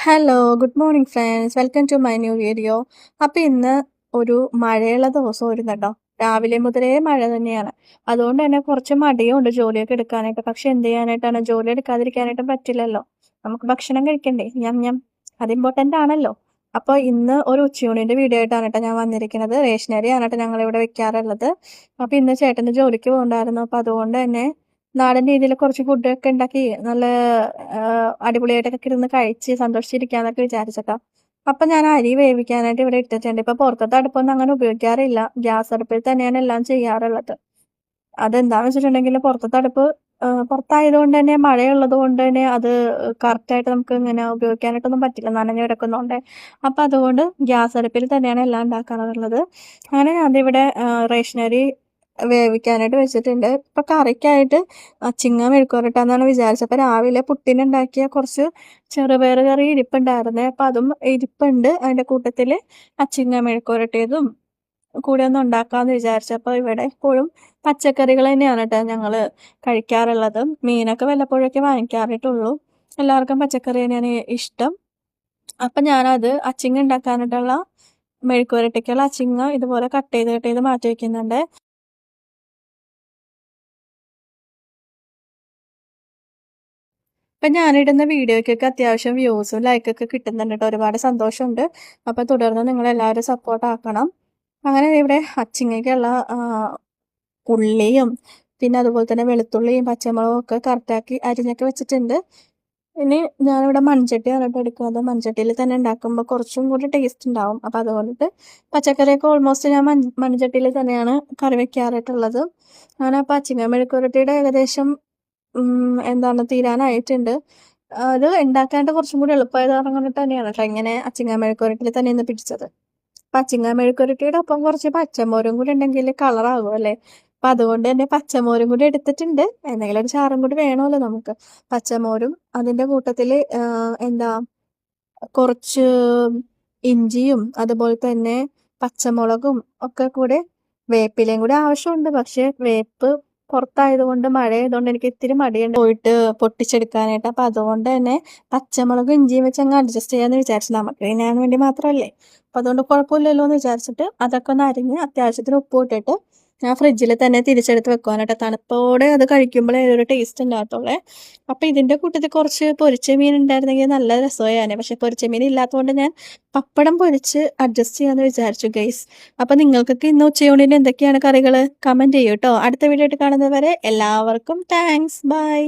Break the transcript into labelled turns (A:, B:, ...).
A: Hello, good morning friends. Welcome to my new video. അപ്പോൾ ഇന്ന് ഒരു മഴയുള്ള ദിവസമായിരുന്നു കേട്ടോ. രാവിലെ മുതലേ മഴ തന്നെയാണ്. അതുകൊണ്ട് തന്നെ കുറച്ച് മടിയുണ്ട് ജോലിയൊക്കെ എടുക്കാനായിട്ട്. പക്ഷെ എന്ത് ചെയ്യാനായിട്ടാണ്, ജോലി എടുക്കാതിരിക്കാനായിട്ട് പറ്റില്ലല്ലോ. നമുക്ക് ഭക്ഷണം കഴിക്കണ്ടേ, ഞം ഞം, അത് ഇമ്പോർട്ടൻ്റ് ആണല്ലോ. അപ്പോൾ ഇന്ന് ഒരു ഉച്ചയൂണിൻ്റെ വീഡിയോ ആയിട്ടാണ് കേട്ടോ ഞാൻ വന്നിരിക്കുന്നത്. റേഷനറി ആണ് കേട്ടോ ഞങ്ങളിവിടെ വെക്കാറുള്ളത്. അപ്പോൾ ഇന്ന് ചേട്ടന് ജോലിക്ക് പോകണ്ടായിരുന്നു. അപ്പോൾ അതുകൊണ്ട് തന്നെ നാടൻ രീതിയിൽ കുറച്ച് ഫുഡൊക്കെ ഉണ്ടാക്കി നല്ല അടിപൊളിയായിട്ടൊക്കെ ഇരുന്ന് കഴിച്ച് സന്തോഷിച്ചിരിക്കാന്നൊക്കെ വിചാരിച്ചിട്ടാ. അപ്പൊ ഞാൻ അരി വേവിക്കാനായിട്ട് ഇവിടെ ഇട്ടിട്ടുണ്ട്. ഇപ്പൊ പുറത്തത്തെ അടുപ്പൊന്നും അങ്ങനെ ഉപയോഗിക്കാറില്ല. ഗ്യാസ് അടുപ്പിൽ തന്നെയാണ് എല്ലാം ചെയ്യാറുള്ളത്. അതെന്താന്ന് വെച്ചിട്ടുണ്ടെങ്കിൽ പുറത്തത്തെ അടുപ്പ് പുറത്തായതുകൊണ്ട് തന്നെ മഴയുള്ളത് കൊണ്ട് തന്നെ അത് കറക്റ്റായിട്ട് നമുക്ക് ഇങ്ങനെ ഉപയോഗിക്കാനായിട്ടൊന്നും പറ്റില്ല, നനഞ്ഞു കിടക്കുന്നതുകൊണ്ട്. അപ്പൊ അതുകൊണ്ട് ഗ്യാസ് അടുപ്പിൽ തന്നെയാണ് എല്ലാം ഉണ്ടാക്കാറുള്ളത്. അങ്ങനെ അതിവിടെ റേഷനറി വേവിക്കാനായിട്ട് വെച്ചിട്ടുണ്ട്. ഇപ്പൊ കറിക്കായിട്ട് അച്ചിങ്ങ മെഴുക്കുവരട്ടാന്നാണ് വിചാരിച്ചത്. അപ്പൊ രാവിലെ പുട്ടിനുണ്ടാക്കിയ കുറച്ച് ചെറുപയർ കറി ഇരിപ്പുണ്ടായിരുന്നേ. അപ്പൊ അതും ഇരിപ്പുണ്ട്. അതിന്റെ കൂട്ടത്തില് അച്ചിങ്ങ മെഴുക്കുവരട്ടിയതും കൂടെ ഒന്ന് ഉണ്ടാക്കാന്ന് വിചാരിച്ചു. അപ്പൊ ഇവിടെ എപ്പോഴും പച്ചക്കറികൾ തന്നെയാണ് കേട്ടോ ഞങ്ങള് കഴിക്കാറുള്ളത്. മീനൊക്കെ വല്ലപ്പോഴൊക്കെ വാങ്ങിക്കാറിട്ടുള്ളൂ. എല്ലാവർക്കും പച്ചക്കറി തന്നെയാണ് ഇഷ്ടം. അപ്പൊ ഞാനത് അച്ചിങ്ങ ഉണ്ടാക്കാനായിട്ടുള്ള മെഴുക്കുവരട്ടിക്കുള്ള അച്ചിങ്ങ ഇതുപോലെ കട്ട് ചെയ്ത് മാറ്റി വെക്കുന്നുണ്ട്. ഇപ്പം ഞാനിടുന്ന വീഡിയോയ്ക്കൊക്കെ അത്യാവശ്യം വ്യൂസും ലൈക്കൊക്കെ കിട്ടുന്നുണ്ട് കേട്ടോ. ഒരുപാട് സന്തോഷമുണ്ട്. അപ്പോൾ തുടർന്ന് നിങ്ങളെല്ലാവരും സപ്പോർട്ട് ആക്കണം. അങ്ങനെ ഇവിടെ അച്ചിങ്ങയ്ക്കുള്ള ഉള്ളിയും പിന്നെ അതുപോലെ തന്നെ വെളുത്തുള്ളിയും പച്ചമുളകും ഒക്കെ കറക്റ്റാക്കി അരിഞ്ഞൊക്കെ വെച്ചിട്ടുണ്ട്. ഇനി ഞാനിവിടെ മൺചട്ടിയാണ് കേട്ടോ എടുക്കുന്നത്. മൺചട്ടിയിൽ തന്നെ ഉണ്ടാക്കുമ്പോൾ കുറച്ചും കൂടി ടേസ്റ്റ് ഉണ്ടാവും. അപ്പോൾ അതുകൊണ്ടിട്ട് പച്ചക്കറിയൊക്കെ ഓൾമോസ്റ്റ് ഞാൻ മൺചട്ടിയിൽ തന്നെയാണ് കറി വെക്കാറായിട്ടുള്ളത്. അങ്ങനെ അച്ചിങ്ങ മെഴുക്കുവരട്ടിയുടെ ഏകദേശം എന്താണ് തീരാനായിട്ടുണ്ട്. അത് ഉണ്ടാക്കാനായിട്ട് കുറച്ചും കൂടി എളുപ്പമായത് കാരണം കൊണ്ടിട്ട് തന്നെയാണ് കേട്ടോ ഇങ്ങനെ അച്ചിങ്ങ മെഴുക്കുവരട്ടിയിൽ തന്നെ ഇന്ന് പിടിച്ചത്. അപ്പം അച്ചിങ്ങ മെഴുക്കുവരട്ടിയുടെ ഒപ്പം കുറച്ച് പച്ചമോരും കൂടി ഉണ്ടെങ്കിൽ കളറാകും അല്ലേ. അപ്പം അതുകൊണ്ട് തന്നെ പച്ചമോരും കൂടി എടുത്തിട്ടുണ്ട്. എന്തെങ്കിലും ഒരു ചാറും കൂടി വേണമല്ലോ നമുക്ക്. പച്ചമോരും അതിൻ്റെ കൂട്ടത്തിൽ എന്താ കുറച്ച് ഇഞ്ചിയും അതുപോലെ തന്നെ പച്ചമുളകും ഒക്കെ കൂടെ വേപ്പിലയും കൂടി ആവശ്യമുണ്ട്. പക്ഷെ വേപ്പ് പുറത്തായതുകൊണ്ട് മഴയായതുകൊണ്ട് എനിക്ക് ഇത്തിരി മടിയുണ്ട് പോയിട്ട് പൊട്ടിച്ചെടുക്കാനായിട്ട്. അപ്പം അതുകൊണ്ട് തന്നെ പച്ചമുളകും ഇഞ്ചിയും വെച്ച് അങ്ങ് അഡ്ജസ്റ്റ് ചെയ്യാമെന്ന് വിചാരിച്ചു. നമുക്ക് തിന്നാൻ വേണ്ടി മാത്രമല്ലേ. അപ്പം അതുകൊണ്ട് കുഴപ്പമില്ലല്ലോ എന്ന് വിചാരിച്ചിട്ട് അതൊക്കെ ഒന്ന് അരിഞ്ഞ് അത്യാവശ്യത്തിന് ഉപ്പ് ഇട്ടിട്ട് ഞാൻ ഫ്രിഡ്ജിൽ തന്നെ തിരിച്ചെടുത്ത് വെക്കുവാനായിട്ട്. തണുപ്പോടെ അത് കഴിക്കുമ്പോഴേ ഒരു ടേസ്റ്റ് ഉണ്ടാകത്തുള്ളേ. അപ്പം ഇതിൻ്റെ കൂട്ടത്തിൽ കുറച്ച് പൊരിച്ച മീൻ ഉണ്ടായിരുന്നെങ്കിൽ നല്ല രസമായാണ്. പക്ഷെ പൊരിച്ച മീൻ ഇല്ലാത്തതുകൊണ്ട് ഞാൻ പപ്പടം പൊരിച്ച് അഡ്ജസ്റ്റ് ചെയ്യാമെന്ന് വിചാരിച്ചു ഗൈസ്. അപ്പം നിങ്ങൾക്കൊക്കെ ഇന്ന് ഉച്ചയൂണിന് എന്തൊക്കെയാണ് കറികൾ കമൻറ്റ് ചെയ്യൂ കേട്ടോ. അടുത്ത വീഡിയോ ആയിട്ട് കാണുന്നത് വരെ എല്ലാവർക്കും താങ്ക്സ്. ബൈ.